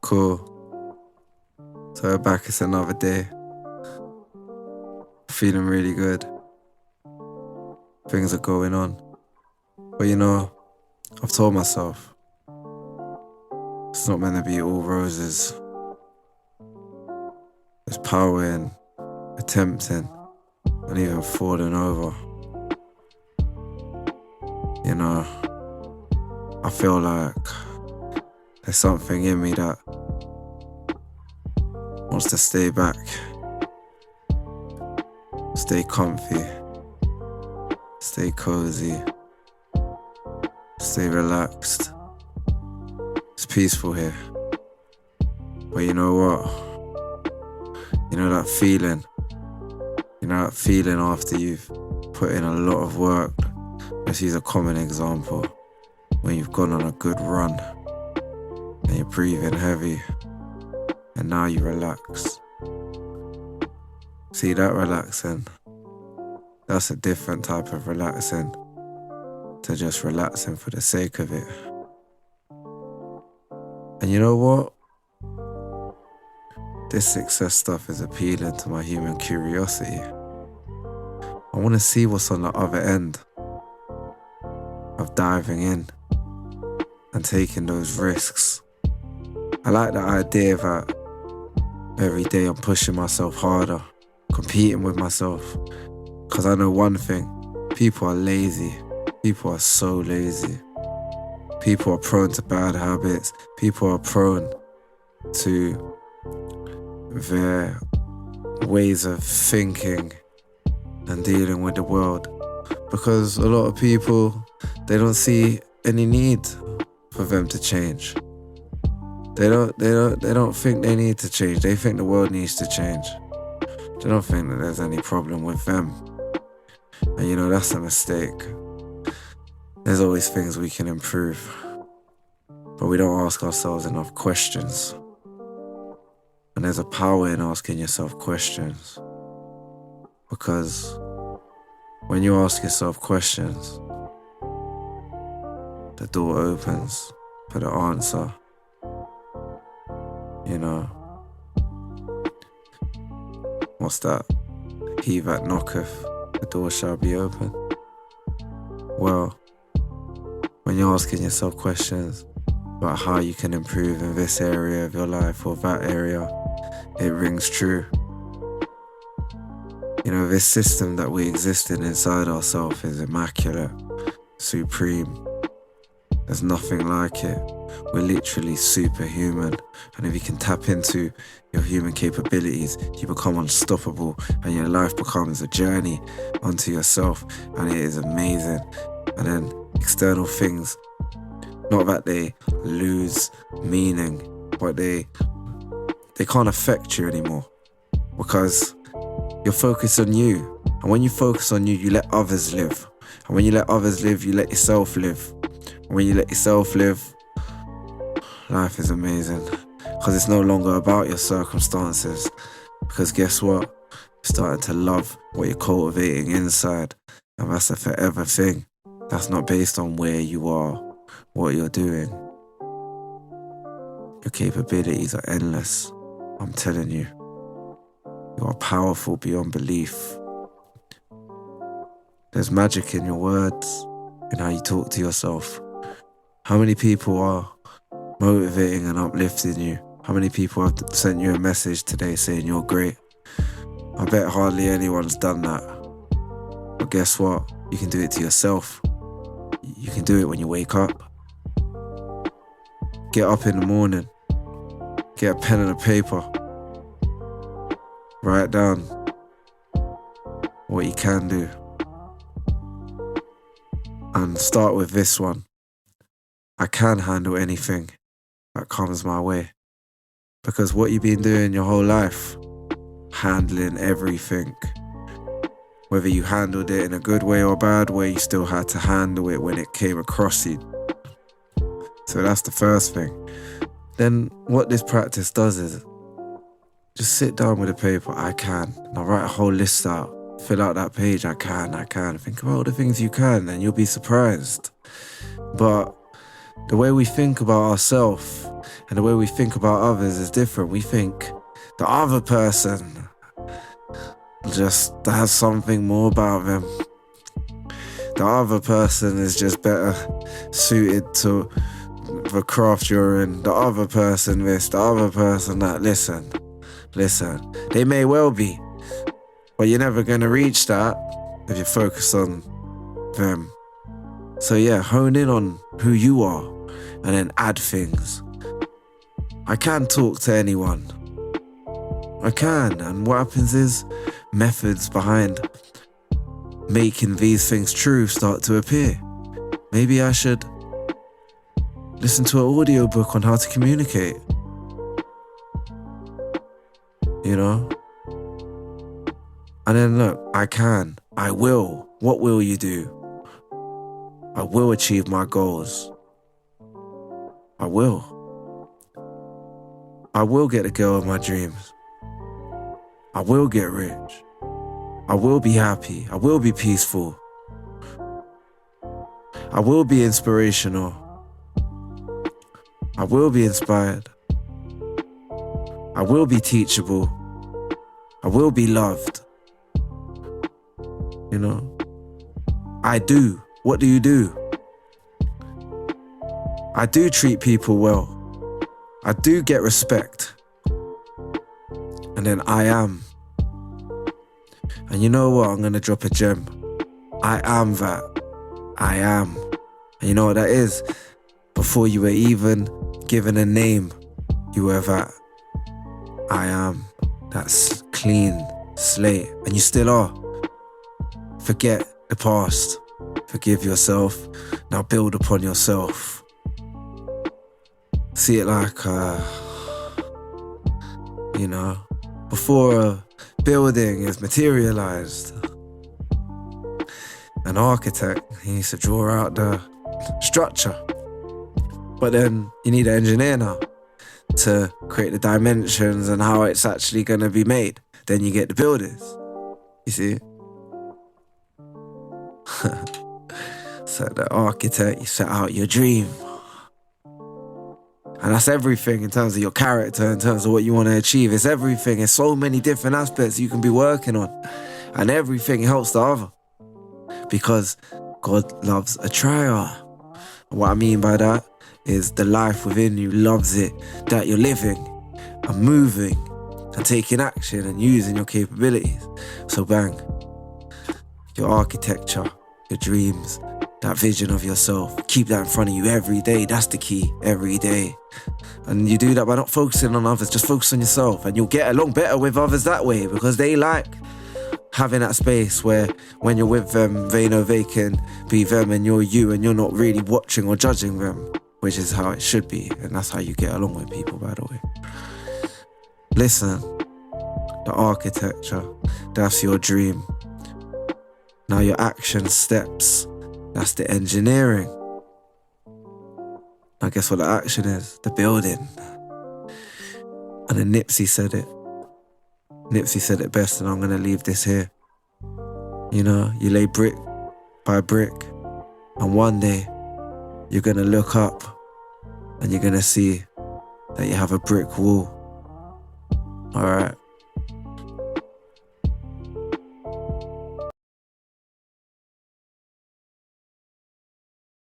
Cool. So we're back, it's another day. Feeling really good. Things are going on. But you know, I've told myself, it's not meant to be all roses. There's power in attempting and even falling over. You know, I feel like there's something in me that wants to stay back, stay comfy, stay cozy, stay relaxed. It's peaceful here. But you know what? You know that feeling? You know that feeling after you've put in a lot of work? Let's use a common example. When you've gone on a good run and you're breathing heavy and now you relax. See, that relaxing, that's a different type of relaxing to just relaxing for the sake of it. And you know what? This success stuff is appealing to my human curiosity. I want to see what's on the other end of diving in and taking those risks. I like the idea that every day I'm pushing myself harder, competing with myself. Because I know one thing, people are lazy. People are so lazy. People are prone to bad habits. People are prone to their ways of thinking and dealing with the world. Because a lot of people, they don't see any need for them to change. They don't think they need to change. They think the world needs to change. They don't think that there's any problem with them. And you know, that's a mistake. There's always things we can improve. But we don't ask ourselves enough questions. And there's a power in asking yourself questions. Because when you ask yourself questions, the door opens for the answer. You know, what's that? He that knocketh, the door shall be open. Well, when you're asking yourself questions about how you can improve in this area of your life or that area, it rings true. You know, this system that we exist in inside ourselves is immaculate, supreme. There's nothing like it. We're literally superhuman. And if you can tap into your human capabilities, you become unstoppable and your life becomes a journey onto yourself. And it is amazing. And then external things, not that they lose meaning, but they can't affect you anymore. Because you're focused on you. And when you focus on you, you let others live. And when you let others live, you let yourself live. And when you let yourself live, life is amazing. Because it's no longer about your circumstances. Because guess what? You're starting to love what you're cultivating inside. And that's a forever thing. That's not based on where you are, what you're doing. Your capabilities are endless. I'm telling you. You are powerful beyond belief. There's magic in your words, in how you talk to yourself. How many people are motivating and uplifting you? How many people have sent you a message today saying you're great? I bet hardly anyone's done that. But guess what? You can do it to yourself. You can do it when you wake up. Get up in the morning. Get a pen and a paper. Write down what you can do. And start with this one. I can handle anything that comes my way. Because what you've been doing your whole life, handling everything. Whether you handled it in a good way or a bad way, you still had to handle it when it came across you. So that's the first thing. Then what this practice does is just sit down with a paper. I can. And I'll write a whole list out. Fill out that page. I can. Think about all the things you can and you'll be surprised. But the way we think about ourselves And the way we think about others is different. We think the other person just has something more about them. The other person is just better suited to the craft you're in. The other person this, the other person that. Listen. They may well be, but you're never going to reach that if you focus on them. So yeah, hone in on who you are and then add things. I can talk to anyone. I can. And what happens is methods behind making these things true start to appear. Maybe I should listen to an audiobook on how to communicate. You know? And then look, I will. What will you do? I will achieve my goals. I will get the girl of my dreams. I will get rich. I will be happy. I will be peaceful. I will be inspirational. I will be inspired. I will be teachable. I will be loved. You know? I do. What do you do? I do treat people well. I do get respect. And then I am. And you know what? I'm going to drop a gem. I am that. I am. And you know what that is? Before you were even given a name, you were that. I am. That's clean slate. And you still are. Forget the past. Forgive yourself. Now build upon yourself. See it like, before a building is materialized, an architect, he needs to draw out the structure. But then you need an engineer now to create the dimensions and how it's actually going to be made. Then you get the builders. You see? So the architect, you set out your dream. And that's everything in terms of your character, in terms of what you want to achieve. It's everything. It's so many different aspects you can be working on. And everything helps the other. Because God loves a trier. And what I mean by that is the life within you loves it, that you're living and moving and taking action and using your capabilities. So bang, your architecture, your dreams, that vision of yourself, keep that in front of you every day. That's the key, every day. And you do that by not focusing on others, just focus on yourself. And you'll get along better with others that way, because they like having that space where when you're with them, they know they can be them and you're you, and you're not really watching or judging them, which is how it should be. And that's how you get along with people, by the way. Listen, the architecture, that's your dream. Now your action steps, that's the engineering. Now guess what the action is? The building. And then Nipsey said it. Nipsey said it best, and I'm going to leave this here. You know, you lay brick by brick, and one day you're going to look up and you're going to see that you have a brick wall. Alright.